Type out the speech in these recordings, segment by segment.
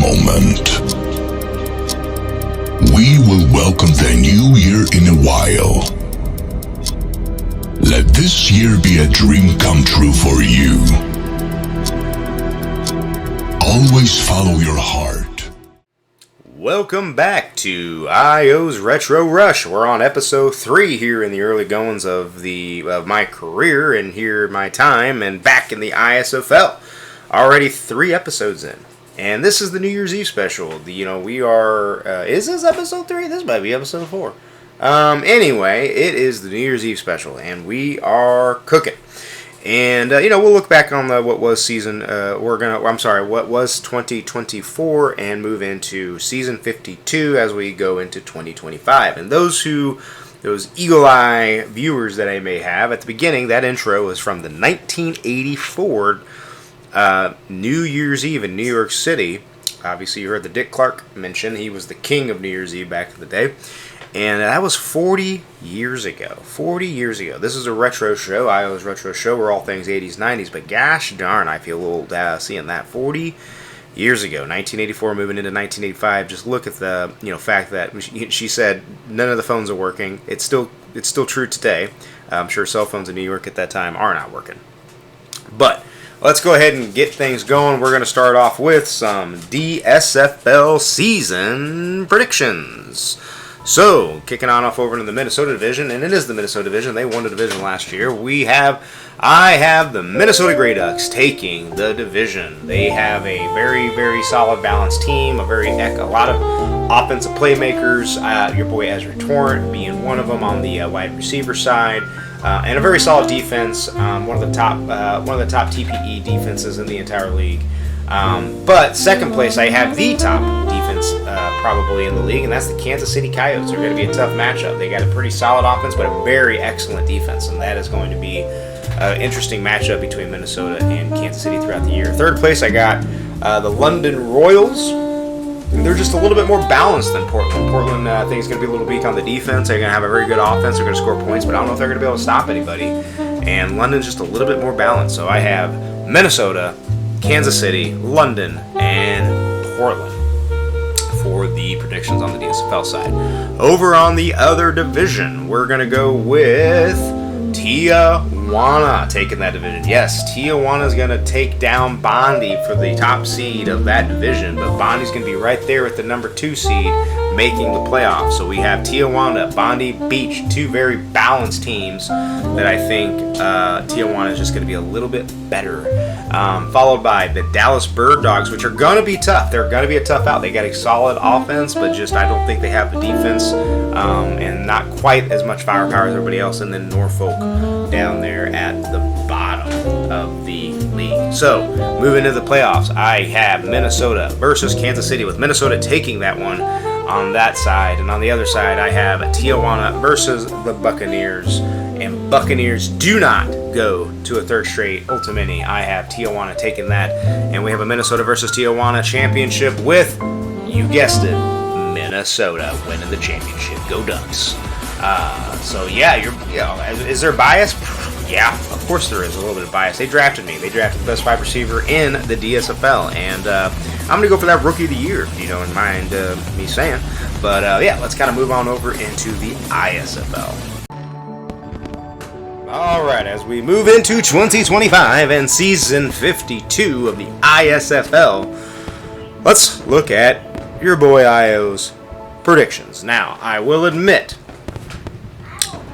moment. We will welcome the new year in a while. Let this year be a dream come true for you. Always follow your heart. Welcome back to IO's Retro Rush. We're on episode 3 here in the early goings of my career and here my time and back in the ISFL. Already 3 episodes in. And this is the New Year's Eve special. We are... is this episode 3? This might be episode 4. Anyway, it is the New Year's Eve special, and we are cooking. And, we'll look back on what was what was 2024 and move into season 52 as we go into 2025. And those eagle-eye viewers that I may have, at the beginning, that intro was from the 1984 New Year's Eve in New York City. Obviously, you heard the Dick Clark mention. He was the king of New Year's Eve back in the day. And that was 40 years ago. 40 years ago. This is a retro show, IO's Retro Show. We're all things 80s, 90s. But gosh darn, I feel old seeing that 40 years ago. 1984 moving into 1985. Just look at the fact that she said none of the phones are working. It's still true today. I'm sure cell phones in New York at that time are not working. But let's go ahead and get things going. We're going to start off with some DSFL season predictions. So, kicking on off over to the Minnesota division, and it is the Minnesota division. They won the division last year. I have the Minnesota Grey Ducks taking the division. They have a very, very solid, balanced team. A lot of offensive playmakers. Your boy Ezra Torrent being one of them on the wide receiver side, and a very solid defense. One of the top TPE defenses in the entire league. But second place, I have the top defense probably in the league, and that's the Kansas City Coyotes. They're going to be a tough matchup. They got a pretty solid offense, but a very excellent defense, and that is going to be an interesting matchup between Minnesota and Kansas City throughout the year. Third place, I got the London Royals. They're just a little bit more balanced than Portland. Portland, I think, is going to be a little weak on the defense. They're going to have a very good offense. They're going to score points, but I don't know if they're going to be able to stop anybody. And London's just a little bit more balanced. So I have Minnesota, Kansas City, London, and Portland for the predictions on the DSFL side. Over on the other division, we're going to go with Tijuana taking that division. Yes, Tijuana is going to take down Bondi for the top seed of that division, but Bondi's going to be right there at the number 2 seed making the playoffs. So we have Tijuana, Bondi Beach, 2 very balanced teams that I think Tijuana is just going to be a little bit better. Followed by the Dallas Bird Dogs, which are going to be tough. They're going to be a tough out. They got a solid offense, but just I don't think they have the defense and not quite as much firepower as everybody else. And then Norfolk down there at the bottom of the league. So moving to the playoffs, I have Minnesota versus Kansas City, with Minnesota taking that one on that side. And on the other side, I have Tijuana versus the Buccaneers. And Buccaneers do not go to a third straight Ultimate. I have Tijuana taking that. And we have a Minnesota versus Tijuana championship with, you guessed it, Minnesota winning the championship. Go Ducks. So yeah, is there bias? Yeah, of course there is a little bit of bias. They drafted me. They drafted the best wide receiver in the DSFL. And I'm going to go for that Rookie of the Year, if you don't mind me saying. But let's kind of move on over into the ISFL. Alright, as we move into 2025 and season 52 of the ISFL, let's look at your boy IO's predictions. Now, I will admit,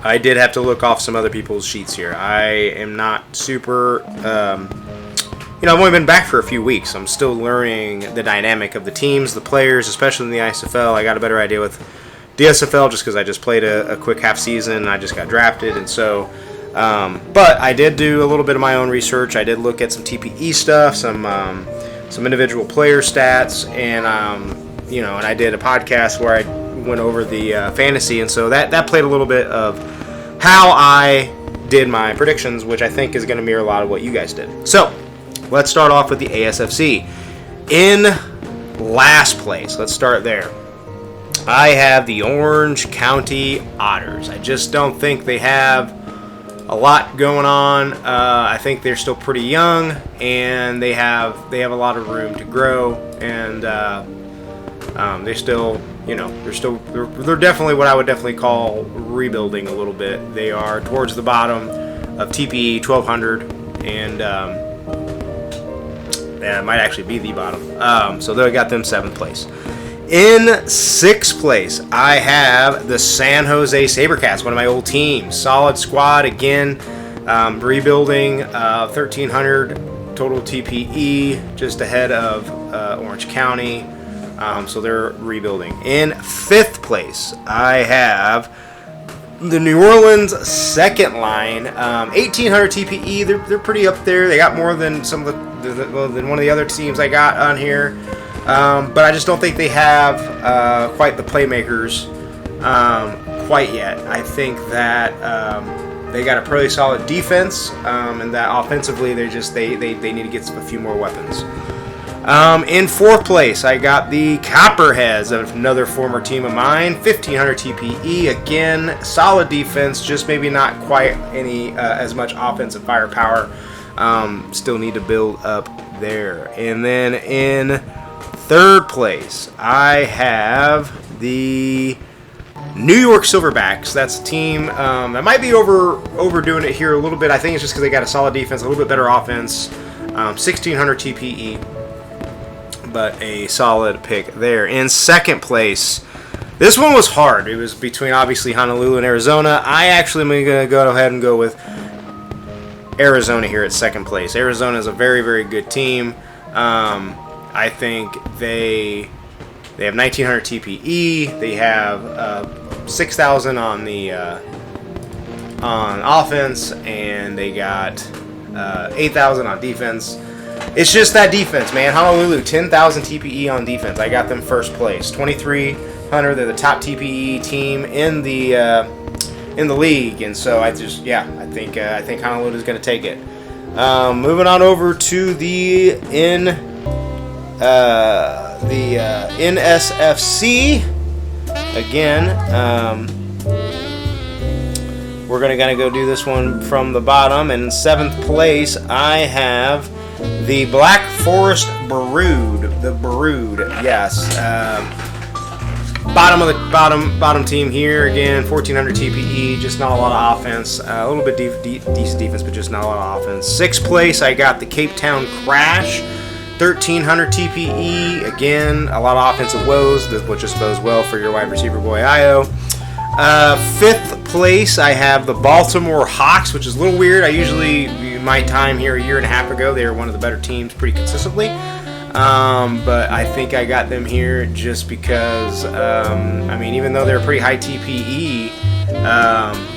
I did have to look off some other people's sheets here. I am not super, I've only been back for a few weeks. I'm still learning the dynamic of the teams, the players, especially in the ISFL. I got a better idea with DSFL just because I just played a quick half season. I just got drafted, and so... but I did do a little bit of my own research. I did look at some TPE stuff, some individual player stats, and and I did a podcast where I went over the fantasy, and so that played a little bit of how I did my predictions, which I think is going to mirror a lot of what you guys did. So let's start off with the ASFC. In last place, let's start there. I have the Orange County Otters. I just don't think they have a lot going on. I think they're still pretty young, and they have a lot of room to grow, and they still, they're definitely what I would definitely call rebuilding a little bit. They are towards the bottom of TPE 1200, and it might actually be the bottom. So they got them 7th place. In 6th place, I have the San Jose SaberCats, one of my old teams. Solid squad again, rebuilding, 1300 total TPE, just ahead of Orange County. So they're rebuilding. In 5th place, I have the New Orleans second line, 1800 TPE. They're pretty up there. They got more than some of than one of the other teams I got on here. But I just don't think they have quite the playmakers quite yet. I think that they got a pretty solid defense, and that offensively they need to get a few more weapons. In 4th place, I got the Copperheads, another former team of mine, 1500 TPE. Again, solid defense, just maybe not quite any as much offensive firepower. Still need to build up there. And then in 3rd place, I have the New York Silverbacks. That's a team that might be overdoing it here a little bit. I think it's just because they got a solid defense, a little bit better offense. 1600 TPE, but a solid pick there. In 2nd place, this one was hard. It was between obviously Honolulu and Arizona. I actually am going to go ahead and go with Arizona here at 2nd place. Arizona is a very, very good team. I think they have 1900 TPE. They have 6,000 on the on offense, and they got 8,000 on defense. It's just that defense, man. Honolulu, 10,000 TPE on defense. I got them 1st place, 2,300. They're the top TPE team in the league, and so I think Honolulu is going to take it. Moving on over to the NSFC again. We're gonna go do this one from the bottom. And in 7th place, I have the Black Forest Brood. The Brood, yes. Bottom of the bottom team here again. 1400 TPE, just not a lot of offense. A little bit decent defense, but just not a lot of offense. 6th place, I got the Cape Town Crash. 1300 TPE, again, a lot of offensive woes, which just bodes well for your wide receiver boy Io. 5th place, I have the Baltimore Hawks, which is a little weird. I usually, my time here a year and a half ago, they were one of the better teams pretty consistently. But I think I got them here just because, even though they're pretty high TPE,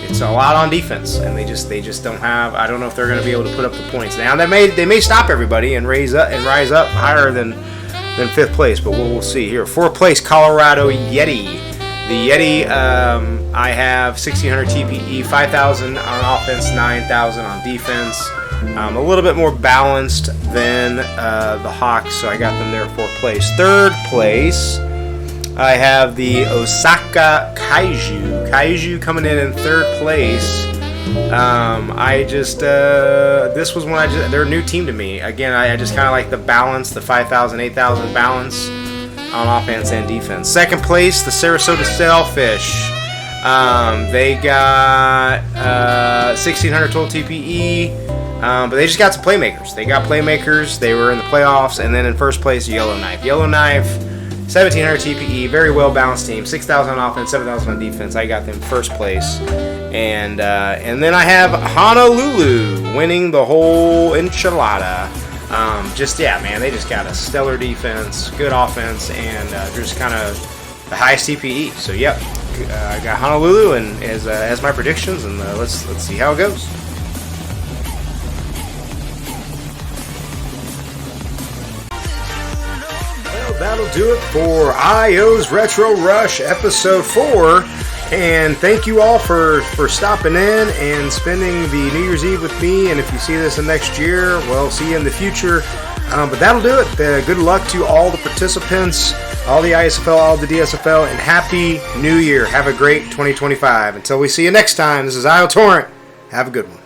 it's a lot on defense, and they just don't have. I don't know if they're going to be able to put up the points. Now they may stop everybody and rise up higher than 5th place, but we'll see here. 4th place, Colorado Yeti. The Yeti, I have 1600 TPE, 5,000 on offense, 9,000 on defense. A little bit more balanced than the Hawks, so I got them there 4th place. 3rd place, I have the Osaka Kaiju. Kaiju coming in 3rd place. This was one they're a new team to me. Again, I just kind of like the balance, the 5,000, 8,000 balance on offense and defense. 2nd place, the Sarasota Sailfish. They got 1,600 total TPE, but they just got some playmakers. They were in the playoffs, and then in 1st place, Yellowknife. Yellowknife, 1,700 TPE, very well balanced team. 6,000 on offense, 7,000 on defense. I got them 1st place, and then I have Honolulu winning the whole enchilada. They just got a stellar defense, good offense, and just kind of the highest TPE. So I got Honolulu and as my predictions, and let's see how it goes. Well, that'll do it for IO's Retro Rush episode 4. And thank you all for stopping in and spending the New Year's Eve with me. And if you see this in next year, well, see you in the future. But that'll do it. Good luck to all the participants, all the ISFL, all the DSFL, and Happy New Year. Have a great 2025. Until we see you next time, this is IO Torrent. Have a good one.